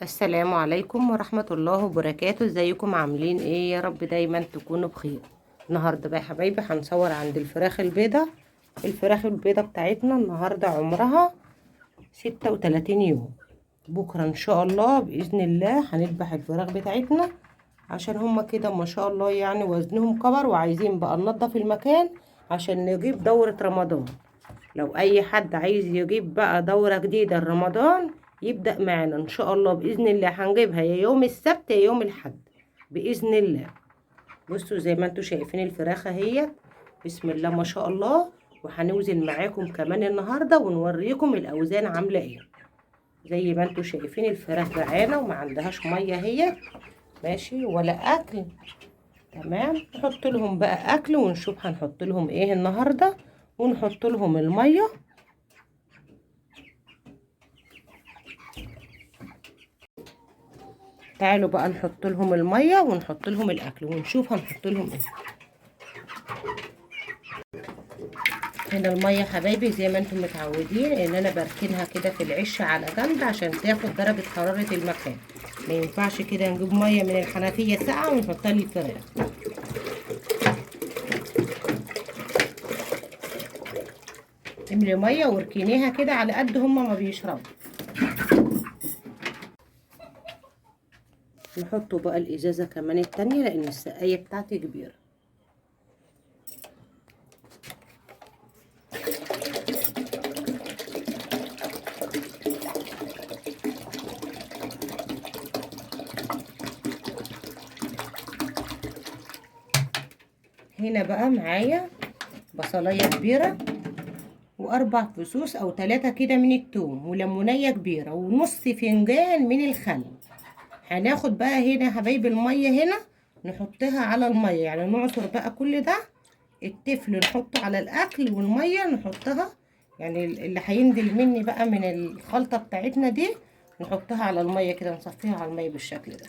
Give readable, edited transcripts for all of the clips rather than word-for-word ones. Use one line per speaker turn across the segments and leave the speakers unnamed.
السلام عليكم ورحمة الله وبركاته. ازيكم عاملين ايه؟ يا رب دايما تكونوا بخير. النهاردة بقى يا حبايبي هنصور عند الفراخ البيضة. الفراخ البيضة بتاعتنا النهاردة عمرها 36 يوم. بكرة ان شاء الله بإذن الله هنذبح الفراخ بتاعتنا، عشان هما كده ما شاء الله يعني وزنهم كبر، وعايزين بقى ننضف المكان عشان نجيب دورة رمضان. لو اي حد عايز يجيب بقى دورة جديدة رمضان يبدأ معنا ان شاء الله بإذن الله. هنجيبها يا يوم السبت يا يوم الحد بإذن الله. بصوا زي ما انتوا شايفين الفراخ اهي، بسم الله ما شاء الله. وهنوزن معاكم كمان النهاردة ونوريكم الأوزان عاملة ايه. زي ما انتوا شايفين الفراخ جعانة وما عندهاش مية اهي، ماشي، ولا أكل. تمام، نحط لهم بقى أكل ونشوف هنحط لهم ايه النهاردة، ونحط لهم المية. تعالوا بقى نحط لهم الميه ونحط لهم الاكل ونشوف هنحط لهم ايه. هنا الميه حبايبي زي ما انتم متعودين ان انا بركنها كده في العش على جنب عشان تاخد درجه حراره المكان. ما ينفعش كده نجيب ميه من الحنفيه ساقعه ونحطها للفراخ. املي ميه واركنيها كده على قد هما ما بيشربوا. نحطوا بقى الازازه كمان التانية لان السقايه بتاعتي كبيره. هنا بقى معايا بصلايه كبيره واربع فصوص او 3 كده من التوم وليمونيه كبيره ونص فنجان من الخل. هناخد بقى هنا يا حبايبي الميه هنا نحطها على الميه، يعني نعصر بقى كل ده. التفل نحطه على الاكل والميه نحطها، يعني اللي هينزل مني بقى من الخلطه بتاعتنا دي نحطها على الميه كده، نصفيها على الميه بالشكل ده.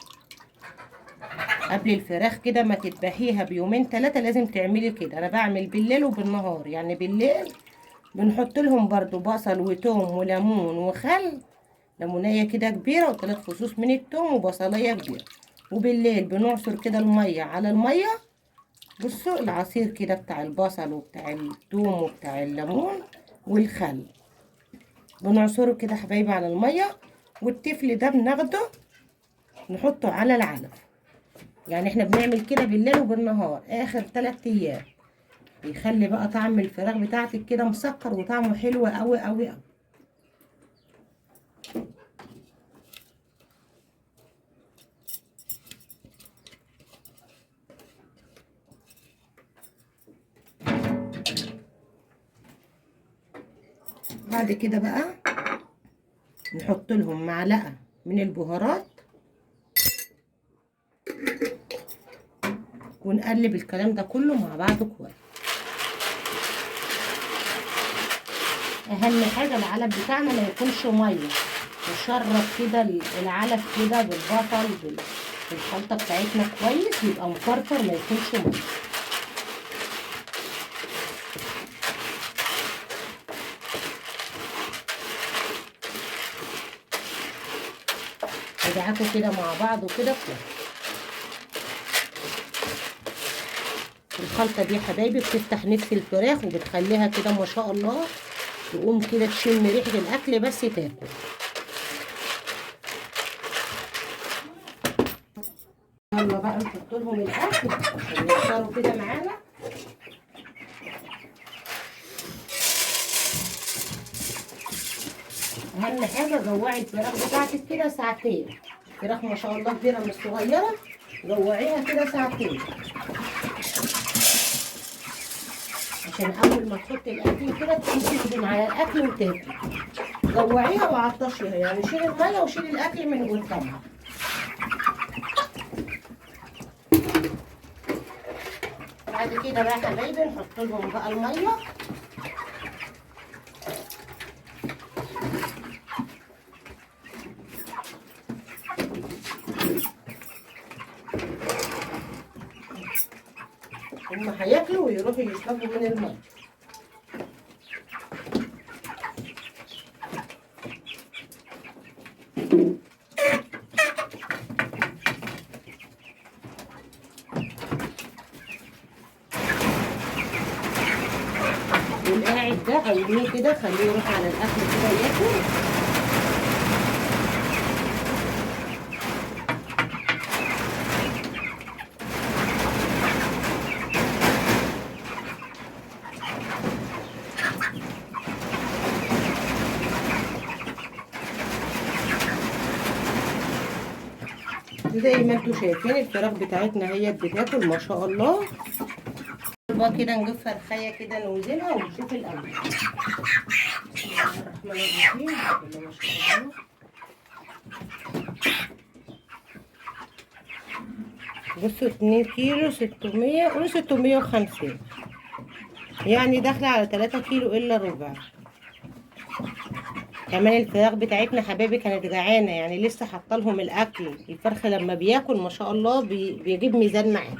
قبل الفراخ كده ما تذبحيها بيومين 3 لازم تعملي كده. انا بعمل بالليل وبالنهار، يعني بالليل بنحط لهم برضو بصل وتوم وليمون وخل، ليمونية كده كبيرة و3 فصوص من التوم وبصلية كبيرة. وبالليل بنعصر كده المية على المية. بصوا العصير كده بتاع البصل وبتاع التوم وبتاع الليمون والخل بنعصره كده حبايبي على المية. والتفل ده بناخده نحطه على العلف، يعني احنا بنعمل كده بالليل وبالنهار اخر 3 ايام. بيخلي بقى طعم الفراخ بتاعتك كده مسكر وطعمه حلو قوي قوي قوي. بعد كده بقى نحط لهم معلقه من البهارات ونقلب الكلام ده كله مع بعضه كويس. اهم حاجه العلف بتاعنا ما يكونش ميه، نشرب كده العلف كده بالبصل بالخلطه بتاعتنا كويس، يبقى مفرفر ما يكونش ميه. ادعكوا كده مع بعض وكده كويس. الخلطه دي يا حبايبي بتفتح نفس الفراخ وبتخليها كده ما شاء الله تقوم كده تشم ريحه الاكل بس تاكل. يلا بقى نحط لهم الاكل عشان يفطروا كده معانا. اهم حاجه جوعي الفراخ بتاعتك كده ساعتين. الفراخ ما شاء الله كبيره مش صغيره، جوعيها كده ساعتين عشان اول ما تحط الاكل كده تنزل على الاكل وتاكل. جوعيها وعطشيها، يعني شيل الميه وشيل الاكل من قدامها. بعد كده بقى يا حبايبي نحط لهم بقى الميه. هم هياكلوا ويروحوا يشربوا من الميه. ده قوميه كده، خليه يروح على الاكل كده ياكل. زي ما انتوا شايفين الفراخ بتاعتنا هي بتاكل ما شاء الله. بقى كده نجيب فرخايه كده نوزنها ونشوف الامر. بسم الله الرحمن الرحيم. بسم الله ما شاء الله. بصوا 2 كيلو 600، قولوا 650، يعني داخله على 3 كيلو الا ربع. كمان الفراخ بتاعتنا حبايبي كانت جعانه، يعني لسه حاطه لهم الاكل. الفرخ لما بياكل ما شاء الله بيجيب ميزان معاه.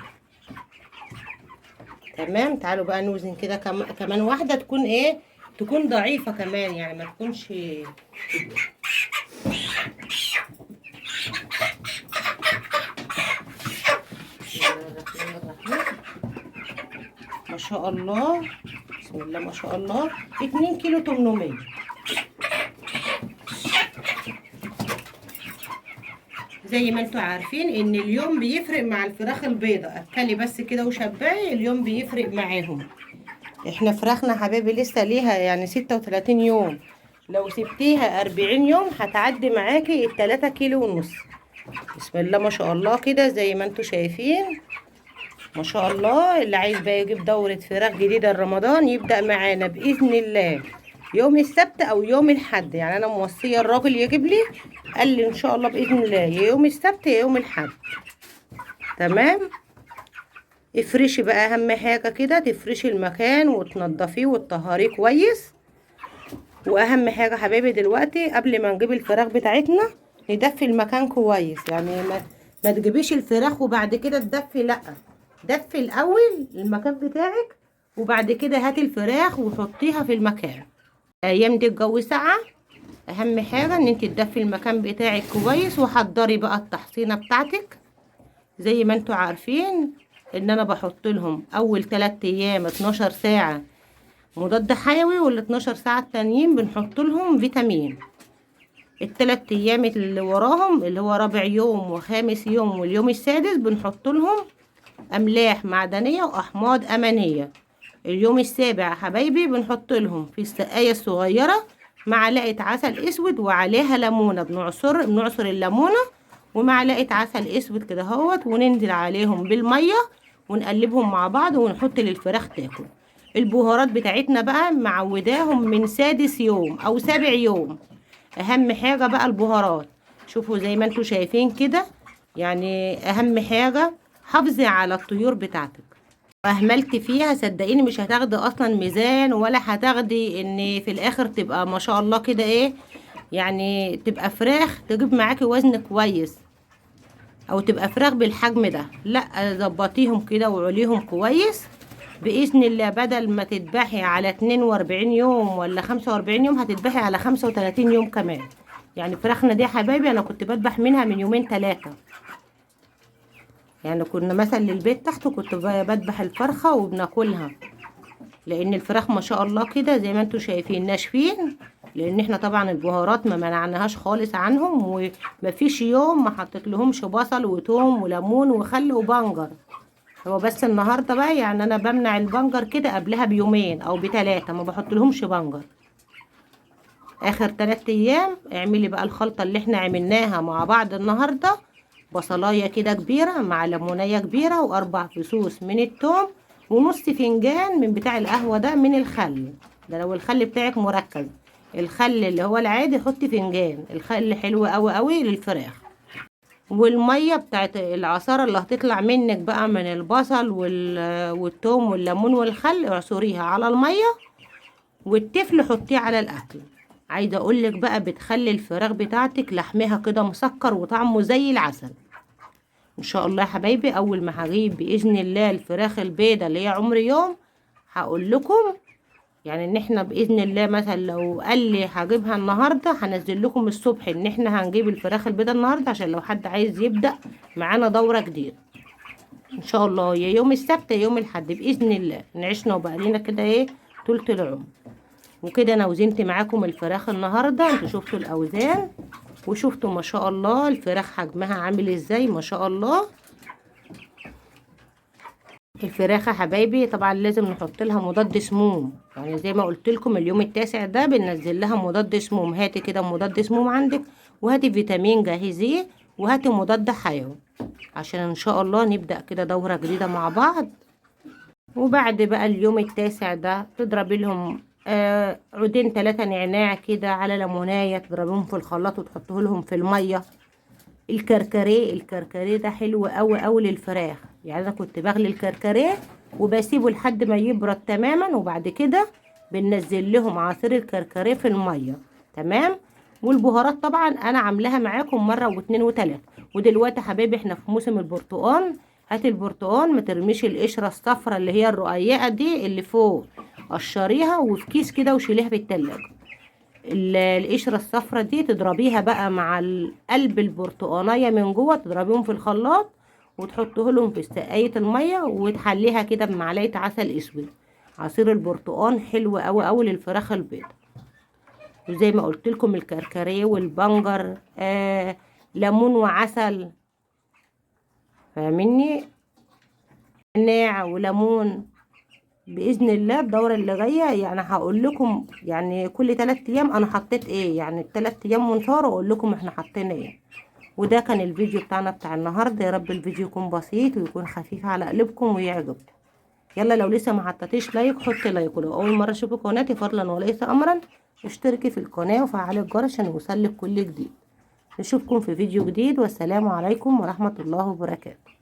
تمام. تعالوا بقى نوزن كده كمان واحده تكون ايه، تكون ضعيفه كمان، يعني ما تكونش ما شاء الله. بسم الله ما شاء الله. 2 كيلو 800. زي ما انتوا عارفين ان اليوم بيفرق مع الفراخ البيضة. اكلي بس كده وشبعي، اليوم بيفرق معاهم. احنا فراخنا حبايبي لسه ليها يعني 36 يوم، لو سبتيها 40 يوم هتعدي معاكي 3 كيلو ونص. بسم الله ما شاء الله كده زي ما انتوا شايفين ما شاء الله. اللي عايز بقى يجيب دورة فراخ جديدة لرمضان يبدأ معانا بإذن الله يوم السبت أو يوم الحد. يعني أنا موصية الراجل يجيب لي، قال لي إن شاء الله بإذن الله يا يوم السبت يا يوم الحد. تمام. افرشي بقى، أهم حاجة كده تفرشي المكان وتنضفيه وتطهريه كويس. وأهم حاجة حبايبي دلوقتي قبل ما نجيب الفراخ بتاعتنا ندفي المكان كويس. يعني ما تجيبيش الفراخ وبعد كده تدفي، لأ، دفي الاول المكان بتاعك وبعد كده هاتي الفراخ وحطيها في المكان. ايام دي الجو ساقعه، اهم حاجه ان انت تدفي المكان بتاعك كويس. وحضري بقى التحصينه بتاعتك زي ما انتوا عارفين ان انا بحط لهم اول 3 ايام 12 ساعه مضاد حيوي، وال 12 ساعه التانيين بنحط لهم فيتامين. ال3 ايام اللي وراهم اللي هو رابع يوم وخامس يوم واليوم السادس بنحط لهم املاح معدنيه واحماض امينيه. اليوم السابع يا حبايبي بنحط لهم في السقايه الصغيره معلقه عسل اسود وعليها ليمونه. بنعصر الليمونه ومعلقه عسل اسود كده اهوت، وننزل عليهم بالميه ونقلبهم مع بعض ونحط للفراخ تاكل. البهارات بتاعتنا بقى معوداهم من سادس يوم او سابع يوم. اهم حاجه بقى البهارات، شوفوا زي ما انتوا شايفين كده. يعني اهم حاجه حافظي على الطيور بتاعتك. اهملتي فيها صدقيني مش هتاخدي اصلا ميزان، ولا هتاخدي ان في الاخر تبقى ما شاء الله كده ايه، يعني تبقى فراخ تجيب معاكي وزن كويس او تبقى فراخ بالحجم ده. لا، ظبطيهم كده وعليهم كويس باذن الله. بدل ما تذبحي على 42 يوم ولا 45 يوم هتذبحي على 35 يوم كمان. يعني فراخنا دي يا حبايبي انا كنت بذبح منها من يومين 3. يعني كنا مثلا للبيت تحت كنت بذبح الفرخه وبناكلها، لان الفراخ ما شاء الله كده زي ما انتوا شايفين ناشفين. لان احنا طبعا البهارات ما منعناهاش خالص عنهم، ومفيش يوم ما حطيت لهمش بصل وتوم وليمون وخل وبنجر. هو بس النهارده بقى يعني انا بمنع البنجر كده قبلها بيومين او ب3، ما بحط لهمش بنجر. اخر 3 ايام اعملي بقى الخلطه اللي احنا عملناها مع بعض النهارده. بصلايه كده كبيره مع ليمونيه كبيره و4 فصوص من الثوم ونص فنجان من بتاع القهوه ده من الخل. ده لو الخل بتاعك مركز، الخل اللي هو العادي حطي فنجان. الخل حلو قوي قوي للفراخ. والميه بتاعت العصاره اللي هتطلع منك بقى من البصل والثوم والليمون والخل اعصريها على الميه والتفل حطيه على الاكل. عايزه اقولك بقى بتخلي الفراخ بتاعتك لحمها كده مسكر وطعمه زي العسل ان شاء الله يا حبايبي. اول ما هجيب باذن الله الفراخ البيضه اللي هي عمر يوم هقول لكم، يعني ان احنا باذن الله مثلا لو قال لي هجيبها النهارده هنزل لكم الصبح ان احنا هنجيب الفراخ البيضه النهارده، عشان لو حد عايز يبدا معانا دوره جديده ان شاء الله يا يوم السبت يا يوم الاحد باذن الله. نعيشنا وبقى لنا كده ايه طول العمر. وكده انا وزنت معاكم الفراخ النهارده. انتوا شفتوا الاوزان وشفتوا ما شاء الله الفراخ حجمها عامل ازاي، ما شاء الله. الفراخ يا حبايبي طبعا لازم نحط لها مضاد سموم، يعني زي ما قلت لكم اليوم التاسع ده بننزل لها مضاد سموم. هاتي كده مضاد سموم عندك، وهاتي فيتامين جاهزيه، وهاتي مضاد حيوي، عشان ان شاء الله نبدأ كده دورة جديدة مع بعض. وبعد بقى اليوم التاسع ده تضربي لهم عودين 3 نعناع كده على ليمونايه، تضربيهم في الخلاط وتحطوه لهم في الميه. الكركريه ده حلو قوي قوي للفراخ. يعني انا كنت بغلي الكركريه وبسيبه لحد ما يبرد تماما، وبعد كده بننزل لهم عصير الكركريه في الميه. تمام. والبهارات طبعا انا عاملاها معاكم مره واتنين وتلاته. ودلوقتي يا حبايبي احنا في موسم البرتقال. هاتي البرتقال، ما ترميش القشره الصفراء اللي هي الرقيقه دي اللي فوق، قشريها وفي كيس كده وشيليها في التلاجة. القشره الصفراء دي تضربيها بقى مع قلب البرتقانيه من جوه، تضربيهم في الخلاط وتحطوه لهم في سقايه الميه وتحليها كده بمعلقه عسل اسود. عصير البرتقال حلو قوي قوي للفراخ البيض. وزي ما قلت لكم الكركريه والبنجر، ليمون وعسل، فاهمني، نعناع وليمون. باذن الله الدوره اللي جايه يعني هقول لكم يعني كل 3 ايام انا حطيت ايه، يعني 3 ايام منصار واقول لكم احنا حطينا ايه. وده كان الفيديو بتاعنا بتاع النهارده. يا رب الفيديو يكون بسيط ويكون خفيف على قلبكم ويعجبكم. يلا لو لسه ما حطيتيش لايك حطي لايك، ولو اول مره تشوفي قناتي فضلا وليس امرا اشتركي في القناه وفعلي الجرس عشان يوصلك كل جديد. نشوفكم في فيديو جديد، والسلام عليكم ورحمه الله وبركاته.